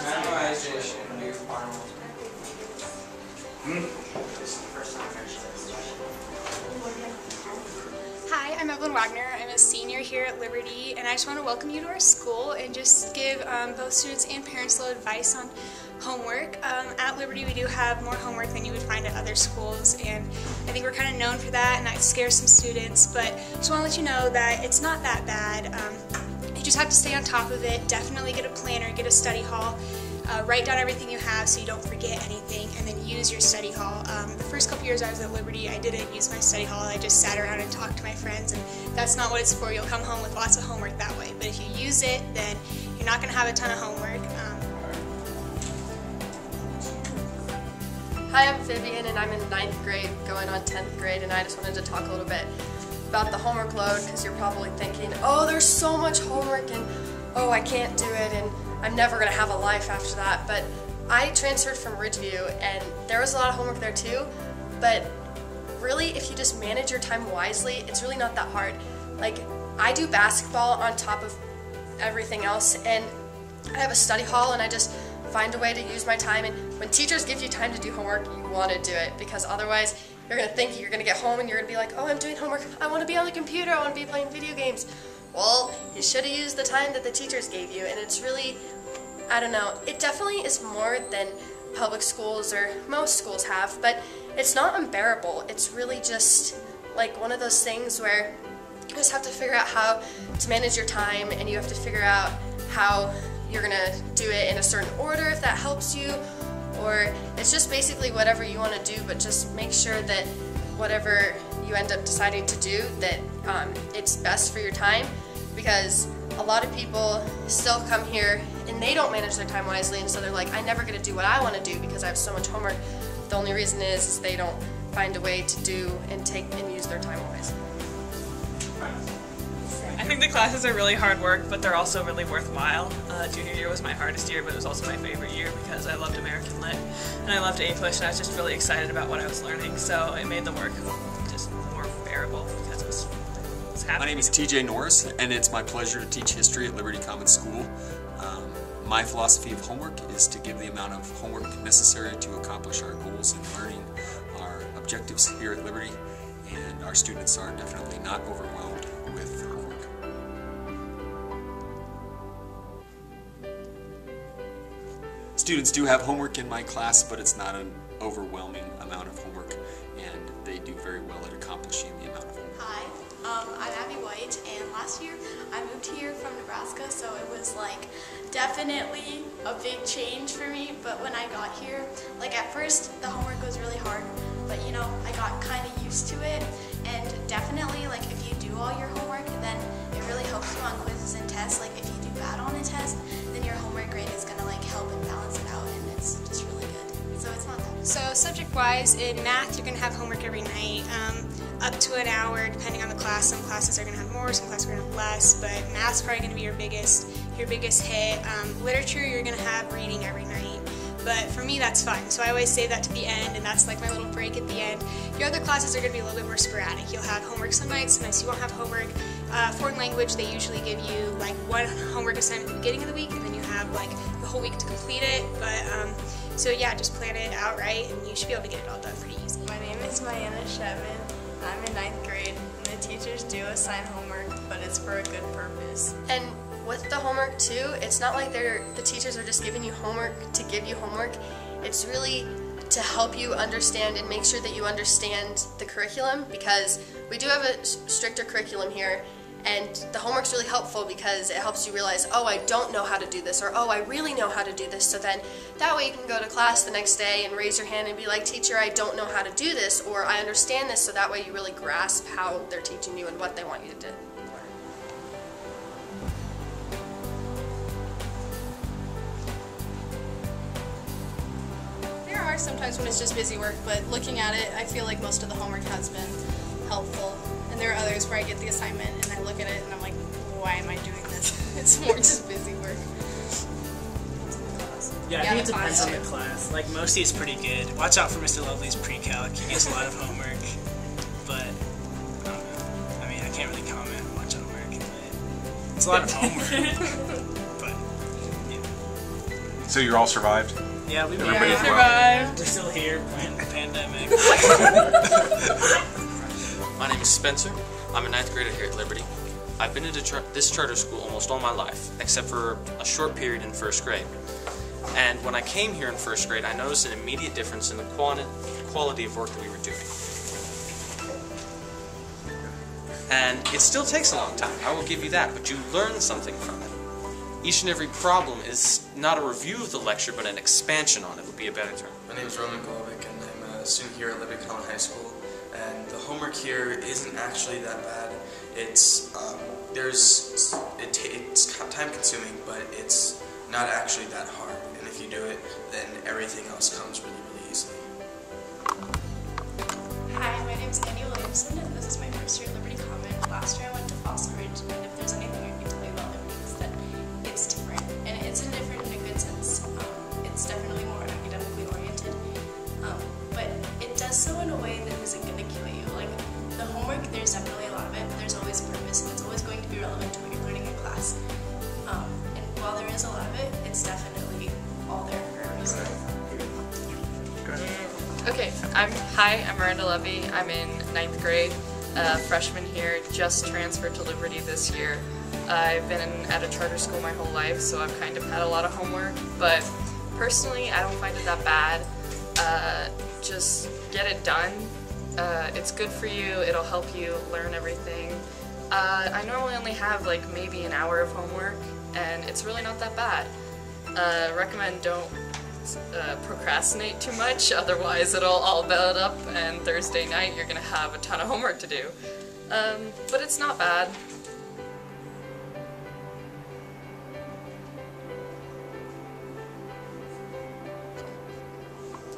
Memorization, new final. Hi, I'm Evelyn Wagner. I'm a senior here at Liberty, and I just want to welcome you to our school and just give both students and parents a little advice on homework. At Liberty, we do have more homework than you would find at other schools, and I think we're kind of known for that, and that scares some students, but just want to let you know that it's not that bad. You just have to stay on top of it. Definitely get a planner, get a study hall. Write down everything you have so you don't forget anything, and then use your study hall. The first couple years I was at Liberty, I didn't use my study hall. I just sat around and talked to my friends, and that's not what it's for. You'll come home with lots of homework that way. But if you use it, then you're not going to have a ton of homework. Hi, I'm Vivian, and I'm in 9th grade, going on 10th grade, and I just wanted to talk a little bit about the homework load, because you're probably thinking, oh, there's so much homework, and oh, I can't do it, and I'm never going to have a life after that. But I transferred from Ridgeview, and there was a lot of homework there too, but really, if you just manage your time wisely, it's really not that hard. Like, I do basketball on top of everything else, and I have a study hall, and I just find a way to use my time. And when teachers give you time to do homework, you want to do it, because otherwise you're going to think you're going to get home and you're going to be like, oh, I'm doing homework, I want to be on the computer, I want to be playing video games. Well, you should have used the time that the teachers gave you, and it's really, I don't know, it definitely is more than public schools or most schools have, but it's not unbearable. It's really just like one of those things where you just have to figure out how to manage your time, and you have to figure out how you're gonna do it in a certain order if that helps you, or it's just basically whatever you want to do, but just make sure that whatever you end up deciding to do, that it's best for your time, because a lot of people still come here and they don't manage their time wisely, and so they're like, I never get to do what I want to do because I have so much homework. The only reason is they don't find a way to do and take and use their time wisely. I think the classes are really hard work, but they're also really worthwhile. Junior year was my hardest year, but it was also my favorite year because I loved American Lit and I loved English, and I was just really excited about what I was learning, so it made the work just more bearable because it was happening. My name is TJ Norris, and it's my pleasure to teach history at Liberty Common School. My philosophy of homework is to give the amount of homework necessary to accomplish our goals in learning our objectives here at Liberty, and our students are definitely not overwhelmed with homework. Students do have homework in my class, but it's not an overwhelming amount of homework, and they do very well at accomplishing the amount of homework. Hi, I'm Abby White, and last year I moved here from Nebraska, so it was like definitely a big change for me. But when I got here, like at first the homework was really hard, but you know, I got kind of used to it, and definitely like if you do all your homework, then it really helps you on quizzes and tests. Like if you do bad on a test, then your homework grade is gonna like help and balance it out, and it's just really good. So it's not that bad. So subject-wise, in math, you're going to have homework every night, up to an hour, depending on the class. Some classes are going to have more, some classes are going to have less, but math's probably going to be your biggest hit. Literature, you're going to have reading every night, but for me, that's fun. So I always save that to the end, and that's like my little break at the end. Your other classes are going to be a little bit more sporadic. You'll have homework some nights you won't have homework. Foreign language, they usually give you like one homework assignment at the beginning of the week, and then you have like the whole week to complete it. But so yeah, just plan it out right, and you should be able to get it all done pretty easy. My name is Mayanna Shetman. I'm in 9th grade, and the teachers do assign homework, but it's for a good purpose. And with the homework too, it's not like the teachers are just giving you homework to give you homework. It's really to help you understand and make sure that you understand the curriculum, because we do have a stricter curriculum here, and the homework's really helpful because it helps you realize, oh, I don't know how to do this, or oh, I really know how to do this. So then that way you can go to class the next day and raise your hand and be like, teacher, I don't know how to do this, or I understand this, so that way you really grasp how they're teaching you and what they want you to do. There are sometimes when it's just busy work, but looking at it, I feel like most of the homework has been helpful. And there are others where I get the assignment and I look at it and I'm like, why am I doing this? It's more just busy work. Yeah, I think it depends on the class. Like, Mosi is pretty good. Watch out for Mr. Lovely's pre-calc. He gets a lot of homework. But, I don't know. I mean, I can't really comment on much homework. But it's a lot of homework. But, yeah. So you all survived? Yeah, we Everybody survived. We're still here, playing the pandemic. My name is Spencer. I'm a 9th grader here at Liberty. I've been into this charter school almost all my life, except for a short period in 1st grade. And when I came here in 1st grade, I noticed an immediate difference in the quality of work that we were doing. And it still takes a long time, I will give you that, but you learn something from it. Each and every problem is not a review of the lecture, but an expansion on it would be a better term. My name is Roman Golovic, and I'm a student here at Liberty Common High School. And the homework here isn't actually that bad. It's it's time-consuming, but it's not actually that hard. And if you do it, then everything else comes really, really easily. Hi, my name is Annie Williamson, and this is my first year at Liberty Common. Last year I went to Fossil Ridge, and if there's anything I can tell you about Liberty, is that it's different. And it's different in a good sense. It's definitely more academically oriented. But it does so in a way that isn't going to kill you. Like, the homework, there's definitely a lot of it, but there's always a purpose, and it's always going to be relevant to what you're learning in class. And while there is a lot of it, it's definitely all there for a reason. Okay, hi, I'm Miranda Levy. I'm in 9th grade, freshman here, just transferred to Liberty this year. I've been at a charter school my whole life, so I've kind of had a lot of homework, but personally I don't find it that bad. Just get it done. It's good for you, it'll help you learn everything. I normally only have like maybe an hour of homework, and it's really not that bad. Recommend don't procrastinate too much, otherwise it'll all build up and Thursday night you're gonna have a ton of homework to do. But it's not bad.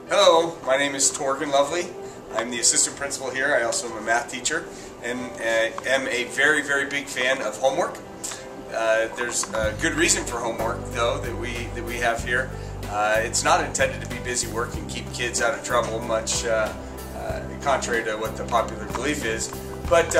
Hello, my name is Torgan Lovely. I'm the assistant principal here. I also am a math teacher and am a very, very big fan of homework. There's a good reason for homework, though, that we have here. It's not intended to be busy work and keep kids out of trouble, much contrary to what the popular belief is. But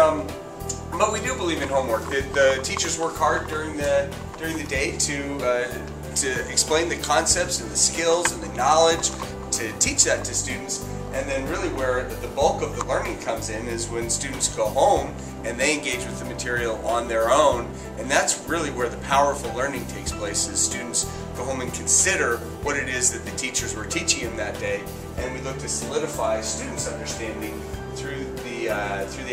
we do believe in homework. The teachers work hard during the day to explain the concepts and the skills and the knowledge, to teach that to students. And then really where the bulk of the learning comes in is when students go home and they engage with the material on their own, and that's really where the powerful learning takes place, is students go home and consider what it is that the teachers were teaching them that day, and we look to solidify students' understanding through the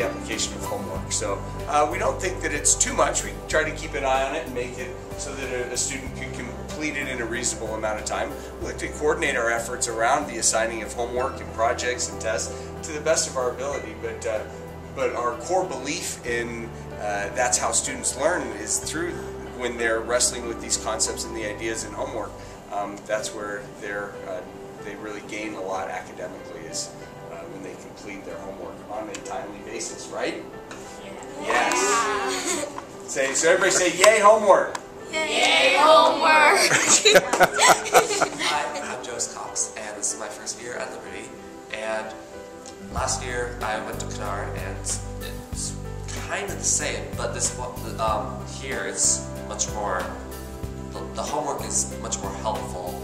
application of homework. So we don't think that it's too much. We try to keep an eye on it and make it so that a student can complete it in a reasonable amount of time. We like to coordinate our efforts around the assigning of homework and projects and tests to the best of our ability, but our core belief in that's how students learn is through when they're wrestling with these concepts and the ideas in homework. That's where they really gain a lot academically, is when they complete their homework on a timely basis, right? Yeah. Yes. So everybody say, yay homework! Yay homework! Hi, I'm Joe Cox, and this is my first year at Liberty. And last year I went to Kennard, and it's kind of the same, but this here is much more. The homework is much more helpful.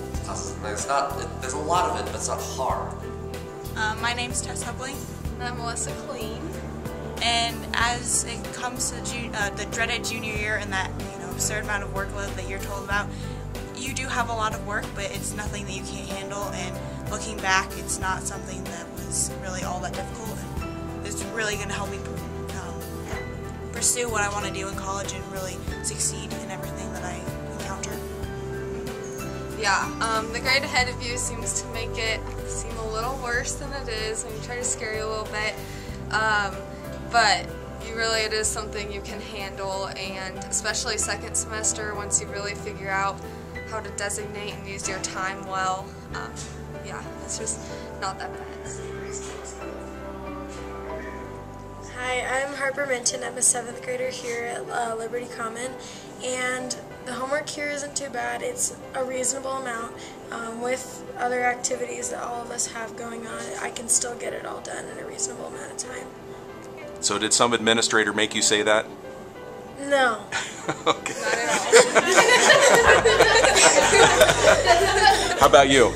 There's a lot of it, but it's not hard. My name's Tess Hubling. And I'm Melissa Colleen. And as it comes to the dreaded junior year and that absurd amount of workload that you're told about, you do have a lot of work, but it's nothing that you can't handle. And looking back, it's not something that was really all that difficult. And it's really going to help me pursue what I want to do in college and really succeed in everything that I encounter. Yeah, the grade ahead of you seems to make it seem a little worse than it is when you try to scare you a little bit. But it is something you can handle, and especially second semester, once you really figure out how to designate and use your time well, yeah, it's just not that bad. Hi, I'm Harper Minton. I'm a 7th grader here at Liberty Common, and the homework here isn't too bad. It's a reasonable amount. With other activities that all of us have going on, I can still get it all done in a reasonable amount of time. So did some administrator make you say that? No. Okay. Not at all. about you?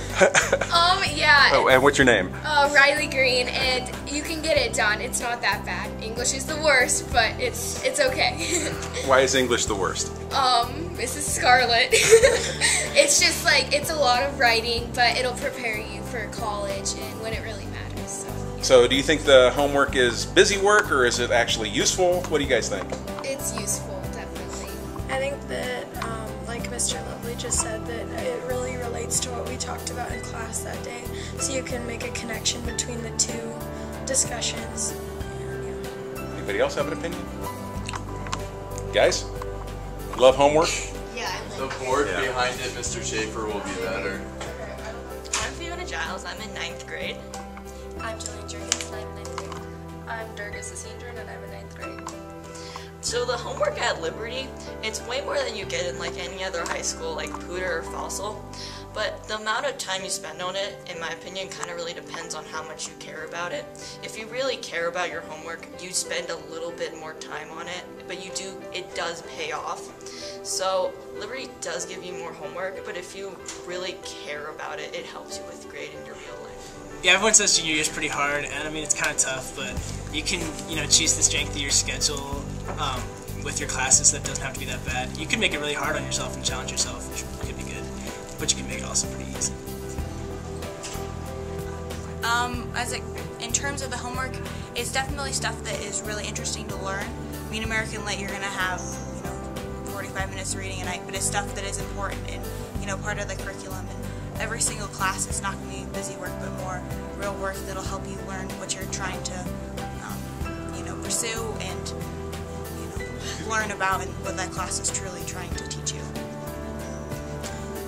Yeah. Oh, and what's your name? Riley Green, and you can get it done. It's not that bad. English is the worst, but it's okay. Why is English the worst? Mrs. Scarlett. It's just like, it's a lot of writing, but it'll prepare you for college and when it really matters. So do you think the homework is busy work, or is it actually useful? What do you guys think? It's useful, definitely. I think that, like Mr. Lovely just said, that it really relates to what we talked about in class that day. So you can make a connection between the two discussions. Anybody else have an opinion? Guys? Love homework? Yeah. The board behind it, Mr. Schaefer, will be better. I'm Fiona Giles. I'm in 9th grade. I'm Julian Jurgens, and I'm in 9th grade. I'm Durga Sasindran, and I'm in 9th grade. So the homework at Liberty, it's way more than you get in like any other high school like Poudre or Fossil. But the amount of time you spend on it, in my opinion, kind of really depends on how much you care about it. If you really care about your homework, you spend a little bit more time on it, but it does pay off. So Liberty does give you more homework, but if you really care about it, it helps you with grading your real life. Yeah, everyone says junior year is pretty hard, and I mean it's kind of tough, but you can, choose the strength of your schedule with your classes. That doesn't have to be that bad. You can make it really hard on yourself and challenge yourself, which could be good, but you can make it also pretty easy. In terms of the homework, it's definitely stuff that is really interesting to learn. I mean, American Lit, you're going to have 45 minutes reading a night, but it's stuff that is important and part of the curriculum. And every single class is not going to be busy work, but more real work that'll help you learn what you're trying to pursue and learn about and what that class is truly trying to teach you.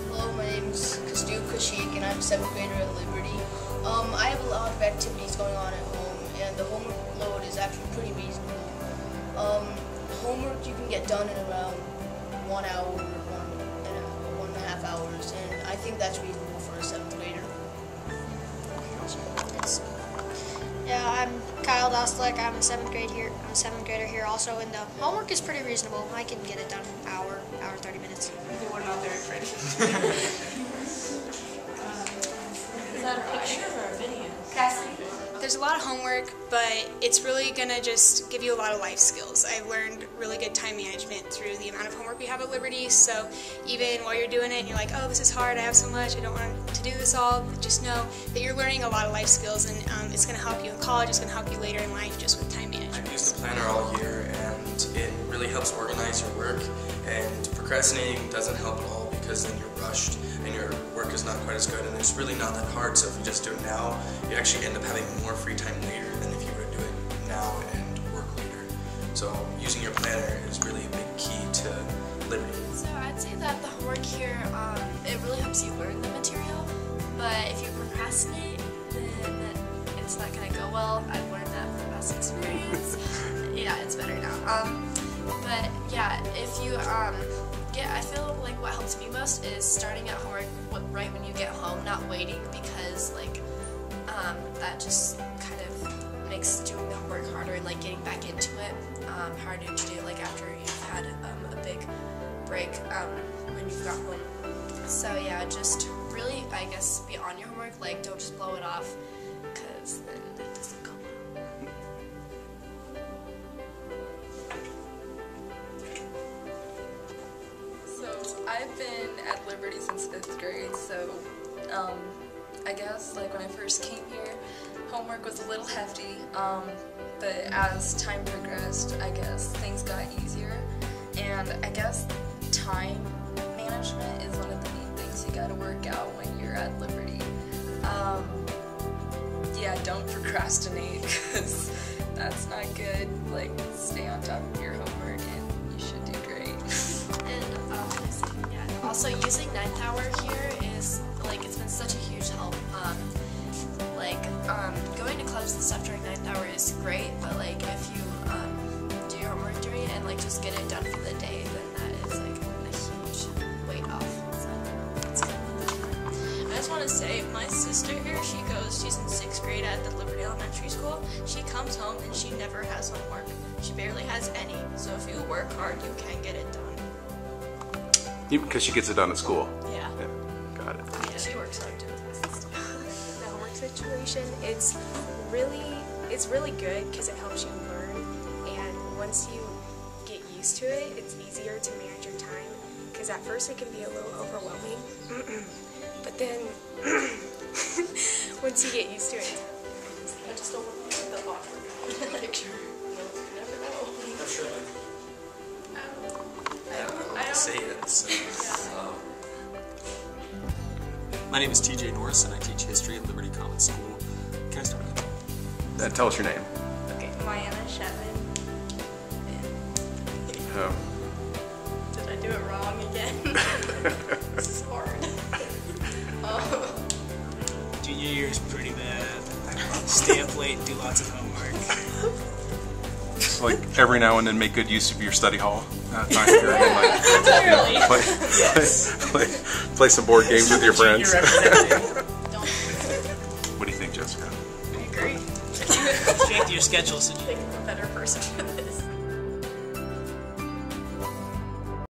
Hello, my name is Kastu Kashik, and I'm a 7th grader at Liberty. I have a lot of activities going on at home, and the homework load is actually pretty reasonable. Homework you can get done in around 1 hour or 1.5 hours, and I think that's reasonable for a 7th grader. Yeah, I'm Kyle Dostlik. I'm a 7th grader here also, and the homework is pretty reasonable. I can get it done in an hour 30 minutes. What about there, Freddie? Is that a picture or a video? There's a lot of homework, but it's really gonna just give you a lot of life skills. I've learned really good time management through the amount of homework we have at Liberty, so even while you're doing it and you're like, oh, this is hard, I have so much, I don't want to do this all, just know that you're learning a lot of life skills, and it's gonna help you in college, it's gonna help you later in life just with time management. I've used the planner all year, and it really helps organize your work, and procrastinating doesn't help at all because then you're rushed and your work is not quite as good, and it's really not that hard. So if you just do it now, you actually end up having more free time later than if you were to do it now and work later. So using your planner is really a big key to Liberty. So I'd say that the homework here, it really helps you learn the material, but if you procrastinate, then it's not going to go well. I've learned that from past experience. Yeah, it's better now. But yeah, if you I feel like what helps me most is starting at homework right when you get home, not waiting, because that just kind of makes doing the homework harder and getting back into it harder to do after you've had a big break when you've got home. So yeah, just really, I guess, be on your homework, don't just blow it off, because then it doesn't go well. So I've been at Liberty since 5th grade, so I guess when I first came here, homework was a little hefty, but as time progressed, I guess things got easier, and I guess time management is one of the main things you gotta work out when you're at Liberty. Yeah, don't procrastinate, because that's not good. Stay on top of your homework and you should do great. And also using 9th hour here is it's been such a huge help. Going to clubs and stuff during 9th hour is great, but if you do your homework during it and just get it done for the day, then that is a huge weight off. So that's good. I just want to say, my sister here, she's in 6th grade at the Liberty Elementary School. She comes home and she never has homework. She barely has any, so if you work hard, you can get it done. Because she gets it done at school? Yeah. Got it. Yeah, she works hard. situation, it's really good because it helps you learn, and once you get used to it, it's easier to manage your time, because at first it can be a little overwhelming, but then once you get used to it, I just don't want to make that awkward picture. You never know. I'm sure. I don't say it, so... My name is TJ Norris, and I teach history at Liberty Common School. Can I start? Tell us your name. Okay, Mayanna Chapman. did I do it wrong again? This is hard. Junior year is pretty bad. Stay up late and do lots of homework. Just like every now and then make good use of your study hall. Time play some board games with your friends. What do you think, Jessica? I agree. Change your schedule so you think I'm a better person for this.